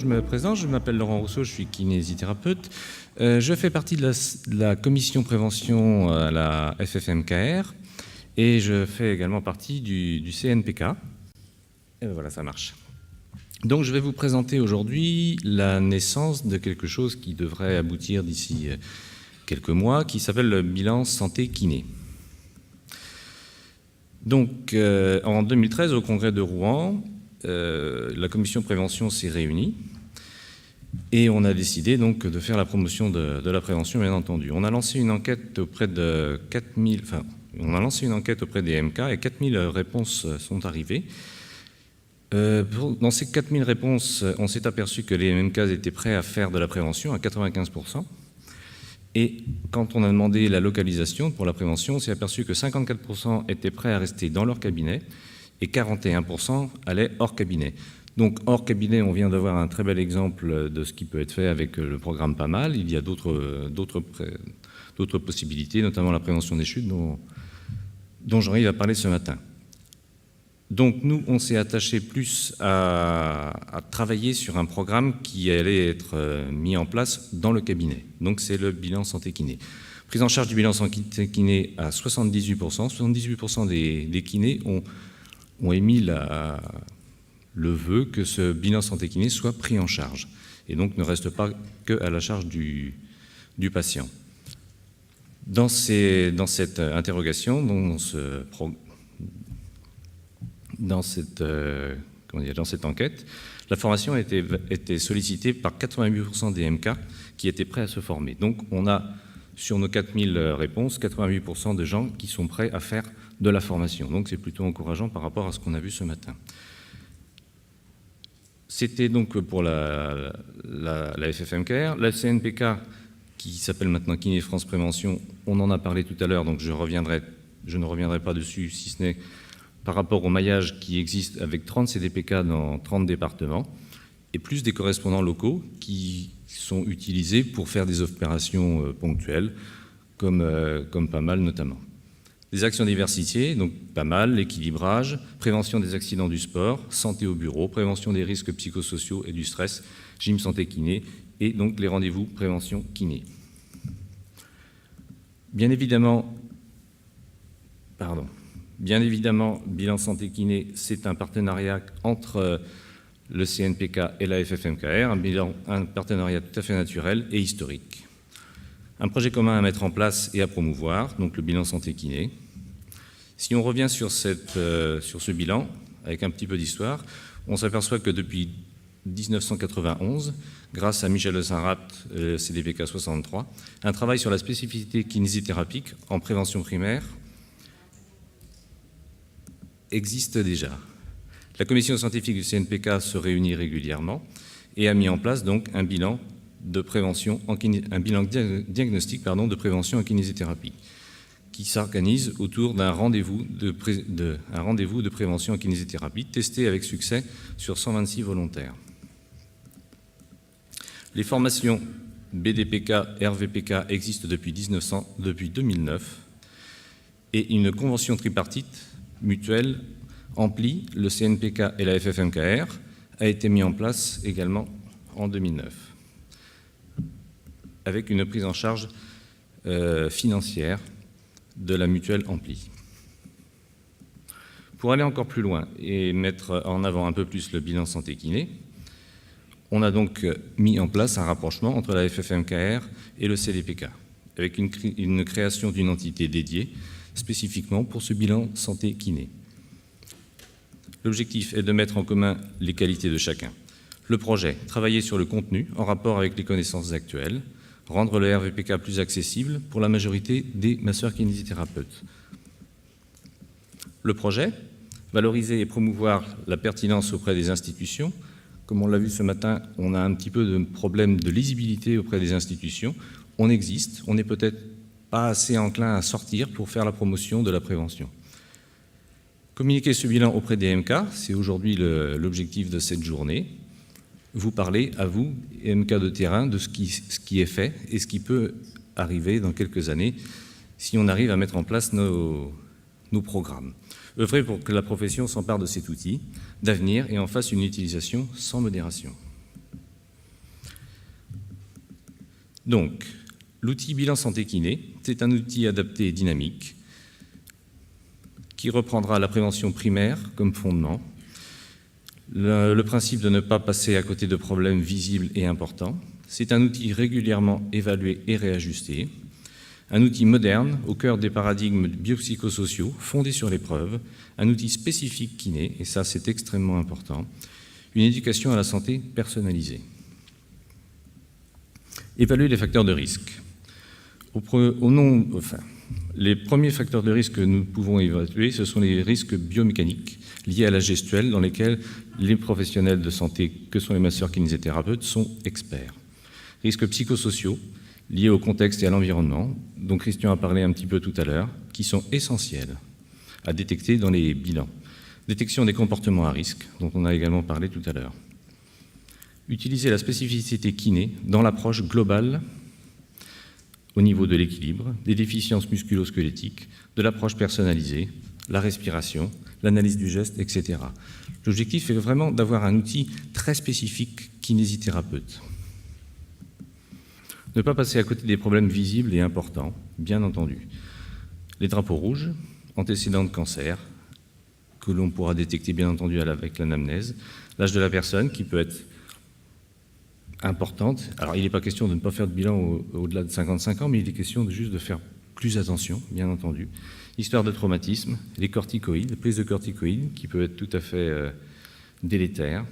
Je me présente, je m'appelle Laurent Rousseau, je suis kinésithérapeute. Je fais partie de la commission prévention à la FFMKR et je fais également partie du CNPK. Et voilà, ça marche. Donc je vais vous présenter aujourd'hui la naissance de quelque chose qui devrait aboutir d'ici quelques mois, qui s'appelle le bilan santé kiné. Donc en 2013, au congrès de Rouen, la commission prévention s'est réunie et on a décidé donc de faire la promotion de la prévention, bien entendu. On a lancé une enquête auprès de 4000, enfin, on a lancé une enquête auprès des MK et 4000 réponses sont arrivées. Dans ces 4000 réponses, on s'est aperçu que les MK étaient prêts à faire de la prévention à 95%. Et quand on a demandé la localisation pour la prévention, on s'est aperçu que 54% étaient prêts à rester dans leur cabinet et 41% allaient hors cabinet. Donc hors cabinet, on vient d'avoir un très bel exemple de ce qui peut être fait avec le programme Pas Mal. Il y a d'autres possibilités, notamment la prévention des chutes dont Jean-Yves va parler ce matin. Donc nous, on s'est attaché plus à travailler sur un programme qui allait être mis en place dans le cabinet. Donc c'est le bilan santé kiné. Prise en charge du bilan santé kiné à 78%. 78% des kinés ont émis le vœu que ce bilan santé kiné soit pris en charge et donc ne reste pas qu'à la charge du patient. Dans cette interrogation, dans cette enquête, la formation a été sollicitée par 88% des MK qui étaient prêts à se former. Donc on a, sur nos 4000 réponses, 88% de gens qui sont prêts à faire de la formation. Donc c'est plutôt encourageant par rapport à ce qu'on a vu ce matin. C'était donc pour la FFMKR. La CNPK, qui s'appelle maintenant Kiné France Prévention, on en a parlé tout à l'heure, donc je ne reviendrai pas dessus, si ce n'est par rapport au maillage qui existe avec 30 CDPK dans 30 départements, et plus des correspondants locaux qui sont utilisés pour faire des opérations ponctuelles, comme Pas Mal notamment. Des actions diversifiées, donc Pas Mal, l'équilibrage, prévention des accidents du sport, santé au bureau, prévention des risques psychosociaux et du stress, gym santé kiné, et donc les rendez-vous prévention kiné. Bien évidemment, Bilan Santé Kiné, c'est un partenariat entre le CNPK et la FFMKR, un partenariat tout à fait naturel et historique. Un projet commun à mettre en place et à promouvoir, donc le bilan Santé Kiné. Si on revient sur ce bilan, avec un petit peu d'histoire, on s'aperçoit que depuis 1991, grâce à Michel de Saint-Rat, CDPK 63, un travail sur la spécificité kinésithérapique en prévention primaire existe déjà. La commission scientifique du CNPK se réunit régulièrement et a mis en place donc un bilan diagnostic de prévention en kinésithérapie qui s'organise autour d'un rendez-vous de prévention en kinésithérapie testé avec succès sur 126 volontaires. Les formations BDPK, RVPK existent depuis 2009 et une convention tripartite mutuelle Ampli, le CNPK et la FFMKR a été mis en place également en 2009 avec une prise en charge financière de la mutuelle Ampli. Pour aller encore plus loin et mettre en avant un peu plus le bilan santé kiné, on a donc mis en place un rapprochement entre la FFMKR et le CDPK avec une création d'une entité dédiée spécifiquement pour ce bilan santé kiné. L'objectif est de mettre en commun les qualités de chacun. Le projet, travailler sur le contenu en rapport avec les connaissances actuelles, rendre le RVPK plus accessible pour la majorité des masseurs kinésithérapeutes. Le projet, valoriser et promouvoir la pertinence auprès des institutions. Comme on l'a vu ce matin, on a un petit peu de problème de lisibilité auprès des institutions. On existe, on n'est peut-être pas assez enclin à sortir pour faire la promotion de la prévention. Communiquer ce bilan auprès des MK, c'est aujourd'hui l'objectif de cette journée. Vous parlez, à vous, MK de terrain, de ce qui est fait et ce qui peut arriver dans quelques années si on arrive à mettre en place nos programmes. œuvrer pour que la profession s'empare de cet outil d'avenir et en fasse une utilisation sans modération. Donc, l'outil bilan santé kiné, c'est un outil adapté et dynamique qui reprendra la prévention primaire comme fondement, le principe de ne pas passer à côté de problèmes visibles et importants. C'est un outil régulièrement évalué et réajusté, un outil moderne au cœur des paradigmes biopsychosociaux fondés sur les preuves, un outil spécifique kiné, et ça c'est extrêmement important, une éducation à la santé personnalisée. Évaluer les facteurs de risque. Les premiers facteurs de risque que nous pouvons évaluer, ce sont les risques biomécaniques liés à la gestuelle dans lesquels les professionnels de santé, que sont les masseurs kinésithérapeutes, sont experts. Risques psychosociaux liés au contexte et à l'environnement, dont Christian a parlé un petit peu tout à l'heure, qui sont essentiels à détecter dans les bilans. Détection des comportements à risque, dont on a également parlé tout à l'heure. Utiliser la spécificité kiné dans l'approche globale au niveau de l'équilibre, des déficiences musculo-squelettiques, de l'approche personnalisée, la respiration, l'analyse du geste, etc. L'objectif est vraiment d'avoir un outil très spécifique kinésithérapeute. Ne pas passer à côté des problèmes visibles et importants, bien entendu. Les drapeaux rouges, antécédents de cancer, que l'on pourra détecter bien entendu avec l'anamnèse, l'âge de la personne qui peut être importante. Alors il n'est pas question de ne pas faire de bilan au-delà de 55 ans, mais il est question juste de faire plus attention, bien entendu. Histoire de traumatisme, les corticoïdes, les prises de corticoïdes qui peuvent être tout à fait délétères.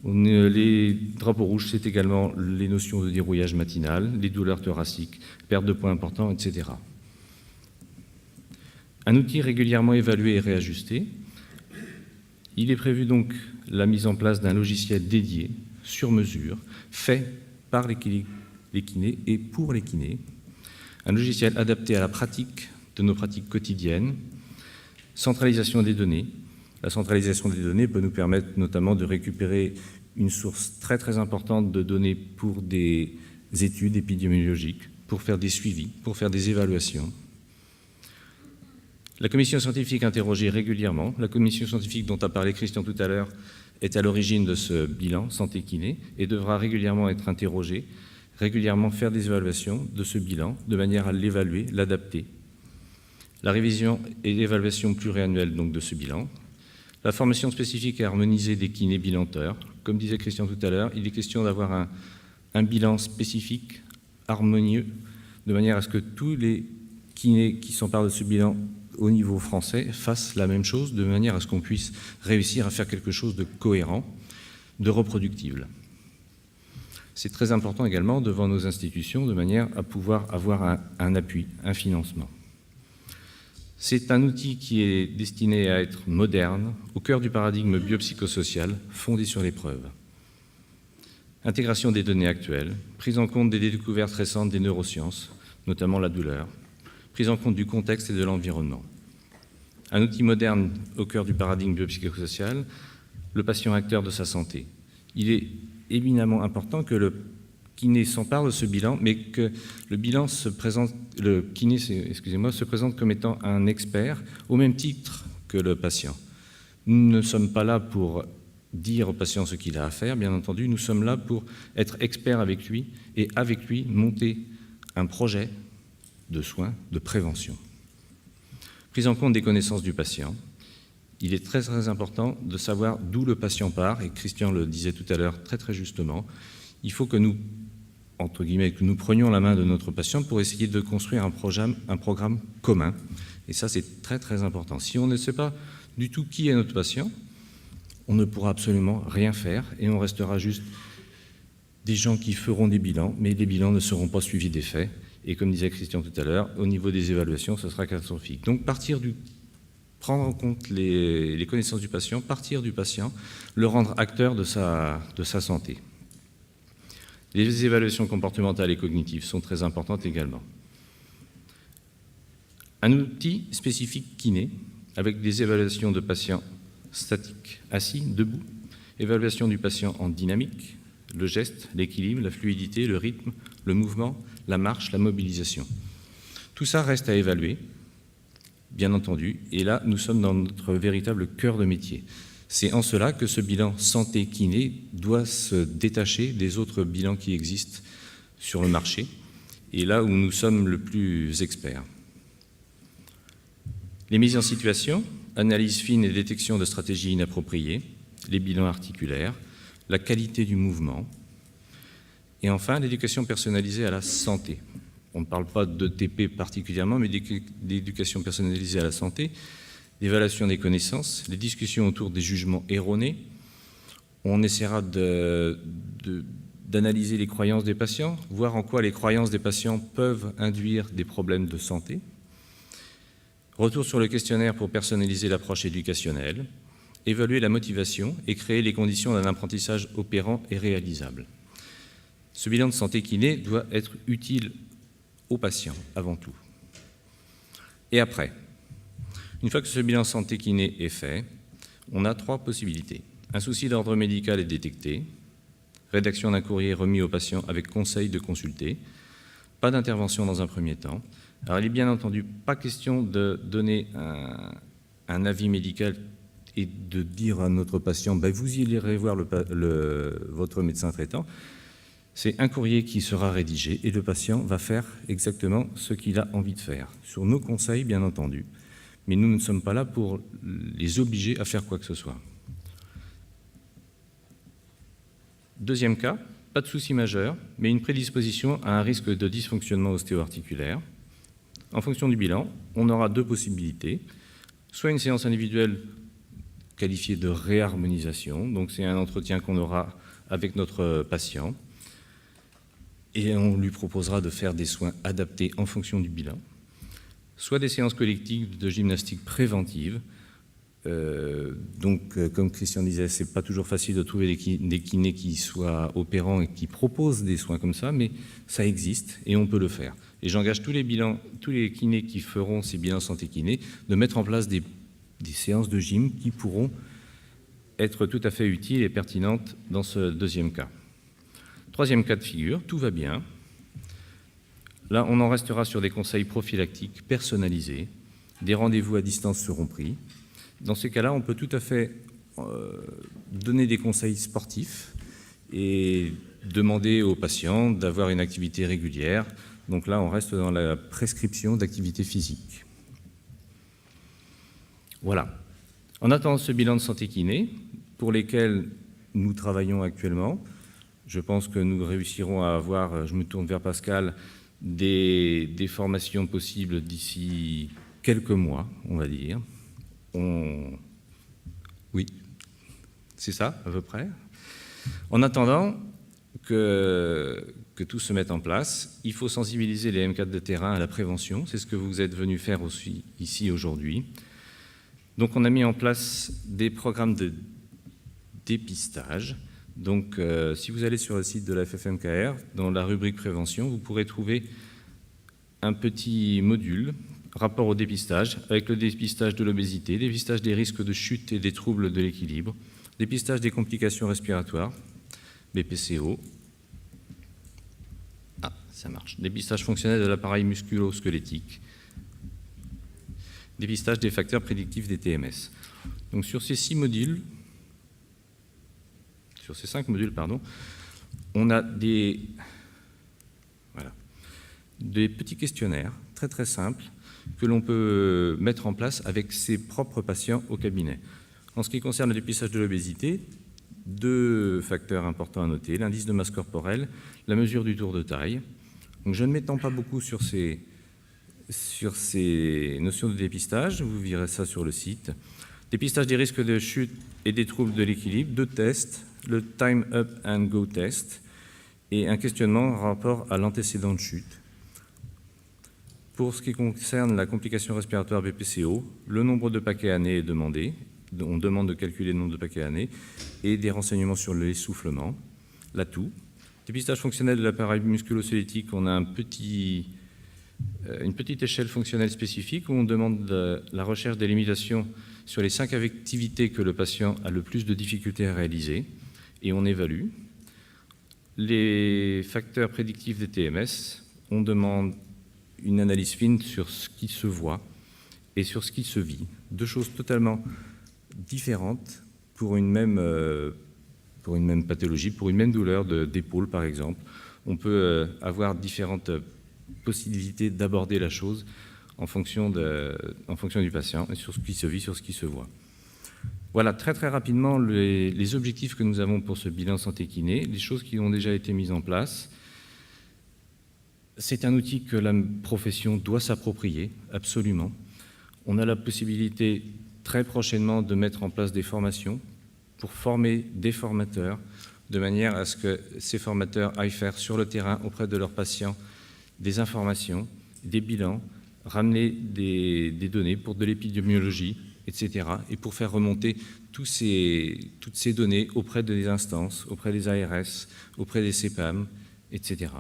Les drapeaux rouges, c'est également les notions de dérouillage matinal, les douleurs thoraciques, perte de poids importants, etc. Un outil régulièrement évalué et réajusté. Il est prévu donc la mise en place d'un logiciel dédié, sur mesure, fait par les kinés et pour les kinés. Un logiciel adapté à la pratique de nos pratiques quotidiennes. Centralisation des données. La centralisation des données peut nous permettre notamment de récupérer une source très très importante de données pour des études épidémiologiques, pour faire des suivis, pour faire des évaluations. La commission scientifique interrogée régulièrement. La commission scientifique dont a parlé Christian tout à l'heure est à l'origine de ce bilan santé kiné et devra régulièrement être interrogée, régulièrement faire des évaluations de ce bilan de manière à l'évaluer, l'adapter. La révision et l'évaluation pluriannuelle donc de ce bilan. La formation spécifique et harmonisée des kinés bilanteurs. Comme disait Christian tout à l'heure, il est question d'avoir un bilan spécifique, harmonieux, de manière à ce que tous les kinés qui s'emparent de ce bilan au niveau français fassent la même chose, de manière à ce qu'on puisse réussir à faire quelque chose de cohérent, de reproductible. C'est très important également devant nos institutions, de manière à pouvoir avoir un appui, un financement. C'est un outil qui est destiné à être moderne, au cœur du paradigme biopsychosocial, fondé sur les preuves. Intégration des données actuelles, prise en compte des découvertes récentes des neurosciences, notamment la douleur, prise en compte du contexte et de l'environnement. Un outil moderne au cœur du paradigme biopsychosocial, le patient acteur de sa santé. Il est éminemment important que le kiné s'empare de ce bilan, mais que le kiné se présente comme étant un expert au même titre que le patient. Nous ne sommes pas là pour dire au patient ce qu'il a à faire, bien entendu, nous sommes là pour être experts avec lui et avec lui monter un projet de soins, de prévention. Prise en compte des connaissances du patient. Il est très très important de savoir d'où le patient part, et Christian le disait tout à l'heure très très justement, il faut que nous, entre guillemets, que nous prenions la main de notre patient pour essayer de construire un programme commun. Et ça, c'est très très important. Si on ne sait pas du tout qui est notre patient, on ne pourra absolument rien faire et on restera juste des gens qui feront des bilans, mais les bilans ne seront pas suivis des faits. Et comme disait Christian tout à l'heure, au niveau des évaluations, ce sera catastrophique. Donc prendre en compte les connaissances du patient, partir du patient, le rendre acteur de sa santé. Les évaluations comportementales et cognitives sont très importantes également. Un outil spécifique kiné, avec des évaluations de patients statiques, assis, debout, évaluation du patient en dynamique, le geste, l'équilibre, la fluidité, le rythme, le mouvement, la marche, la mobilisation. Tout ça reste à évaluer, bien entendu, et là, nous sommes dans notre véritable cœur de métier. C'est en cela que ce bilan santé-kiné doit se détacher des autres bilans qui existent sur le marché et là où nous sommes le plus experts. Les mises en situation, analyse fine et détection de stratégies inappropriées, les bilans articulaires, la qualité du mouvement, et enfin l'éducation personnalisée à la santé. On ne parle pas d'ETP particulièrement, mais d'éducation personnalisée à la santé, l'évaluation des connaissances, les discussions autour des jugements erronés. On essaiera d'analyser les croyances des patients, voir en quoi les croyances des patients peuvent induire des problèmes de santé. Retour sur le questionnaire pour personnaliser l'approche éducationnelle, évaluer la motivation et créer les conditions d'un apprentissage opérant et réalisable. Ce bilan de santé kiné doit être utile aux patients avant tout. Et après, une fois que ce bilan santé kiné est fait, on a 3 possibilités. Un souci d'ordre médical est détecté, rédaction d'un courrier remis au patient avec conseil de consulter, pas d'intervention dans un premier temps. Alors, il n'est bien entendu pas question de donner un avis médical et de dire à notre patient « vous irez voir votre médecin traitant ». C'est un courrier qui sera rédigé et le patient va faire exactement ce qu'il a envie de faire, sur nos conseils, bien entendu. Mais nous ne sommes pas là pour les obliger à faire quoi que ce soit. Deuxième cas, pas de souci majeur, mais une prédisposition à un risque de dysfonctionnement ostéo-articulaire. En fonction du bilan, on aura 2 possibilités. Soit une séance individuelle qualifiée de réharmonisation, donc c'est un entretien qu'on aura avec notre patient, et on lui proposera de faire des soins adaptés en fonction du bilan. Soit des séances collectives de gymnastique préventive. Comme Christian disait, c'est pas toujours facile de trouver des kinés qui soient opérants et qui proposent des soins comme ça, mais ça existe et on peut le faire. Et j'engage tous les kinés qui feront ces bilans santé kiné de mettre en place des séances de gym qui pourront être tout à fait utiles et pertinentes dans ce deuxième cas. Troisième cas de figure, tout va bien. Là, on en restera sur des conseils prophylactiques personnalisés. Des rendez-vous à distance seront pris. Dans ces cas-là, on peut tout à fait donner des conseils sportifs et demander aux patients d'avoir une activité régulière. Donc là, on reste dans la prescription d'activité physique. Voilà. En attendant ce bilan de santé kiné, pour lesquels nous travaillons actuellement, je pense que nous réussirons à avoir, je me tourne vers Pascal, des formations possibles d'ici quelques mois, on va dire. Oui, c'est ça, à peu près. En attendant que tout se mette en place, il faut sensibiliser les M4 de terrain à la prévention. C'est ce que vous êtes venus faire aussi ici aujourd'hui. Donc, on a mis en place des programmes de dépistage. Donc, si vous allez sur le site de la FFMKR, dans la rubrique prévention, vous pourrez trouver un petit module rapport au dépistage, avec le dépistage de l'obésité, dépistage des risques de chute et des troubles de l'équilibre, dépistage des complications respiratoires, BPCO. Ah, ça marche. Dépistage fonctionnel de l'appareil musculo-squelettique, dépistage des facteurs prédictifs des TMS. Donc, sur ces 5 modules, on a des petits questionnaires très très simples que l'on peut mettre en place avec ses propres patients au cabinet. En ce qui concerne le dépistage de l'obésité, 2 facteurs importants à noter, l'indice de masse corporelle, la mesure du tour de taille. Donc, je ne m'étends pas beaucoup sur ces notions de dépistage, vous verrez ça sur le site. Dépistage des risques de chute et des troubles de l'équilibre, 2 tests, le Time Up and Go test et un questionnement en rapport à l'antécédent de chute. Pour ce qui concerne la complication respiratoire BPCO, le nombre de paquets années est demandé. On demande de calculer le nombre de paquets années et des renseignements sur l'essoufflement, l'atout. Dépistage fonctionnel de l'appareil musculo-squelettique, on a une petite échelle fonctionnelle spécifique où on demande la recherche des limitations sur les 5 activités que le patient a le plus de difficultés à réaliser et on évalue. Les facteurs prédictifs des TMS, on demande une analyse fine sur ce qui se voit et sur ce qui se vit. 2 choses totalement différentes pour une même pathologie, pour une même douleur d'épaule par exemple. on peut avoir différentes possibilités d'aborder la chose en fonction du patient et sur ce qui se vit, sur ce qui se voit. Voilà, très très rapidement, les objectifs que nous avons pour ce bilan santé kiné, les choses qui ont déjà été mises en place. C'est un outil que la profession doit s'approprier, absolument. On a la possibilité très prochainement de mettre en place des formations pour former des formateurs, de manière à ce que ces formateurs aillent faire sur le terrain auprès de leurs patients des informations, des bilans, ramener des données pour de l'épidémiologie, etc. et pour faire remonter toutes ces données auprès des instances, auprès des ARS, auprès des CPAM, etc.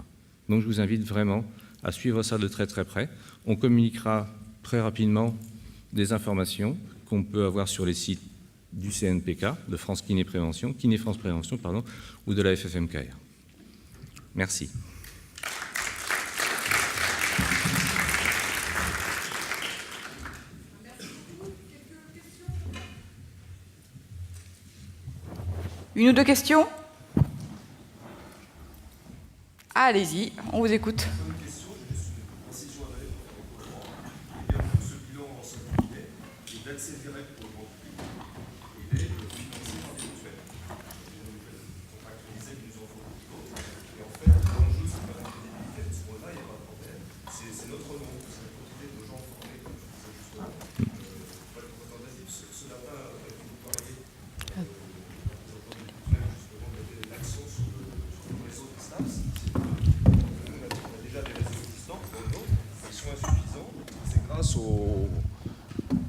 Donc je vous invite vraiment à suivre ça de très très près. On communiquera très rapidement des informations qu'on peut avoir sur les sites du CNPK, de France Kiné Prévention, Kiné France Prévention, pardon, ou de la FFMKR. Merci. Une ou deux questions? Allez-y, on vous écoute.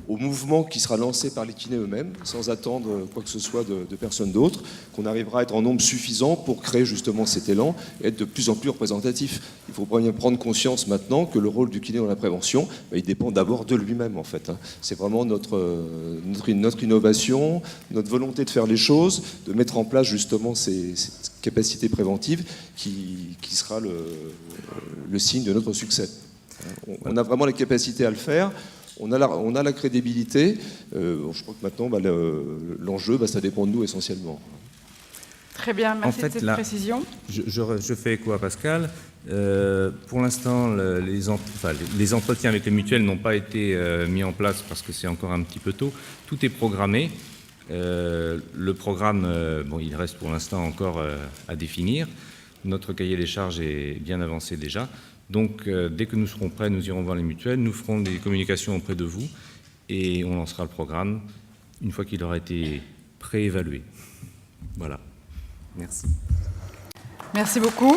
Au mouvement qui sera lancé par les kinés eux-mêmes, sans attendre quoi que ce soit de personne d'autre, qu'on arrivera à être en nombre suffisant pour créer justement cet élan et être de plus en plus représentatif. Il faut bien prendre conscience maintenant que le rôle du kiné dans la prévention, il dépend d'abord de lui-même en fait. C'est vraiment notre innovation, notre volonté de faire les choses, de mettre en place justement ces capacités préventives qui sera le signe de notre succès. On a vraiment la capacité à le faire. On a la crédibilité. Je crois que maintenant, l'enjeu, ça dépend de nous essentiellement. Très bien, merci de cette précision. Je fais écho à Pascal. Pour l'instant, les entretiens avec les mutuelles n'ont pas été mis en place parce que c'est encore un petit peu tôt. Tout est programmé. Le programme, il reste pour l'instant encore à définir. Notre cahier des charges est bien avancé déjà. Donc, dès que nous serons prêts, nous irons voir les mutuelles, nous ferons des communications auprès de vous et on lancera le programme une fois qu'il aura été préévalué. Voilà. Merci. Merci beaucoup.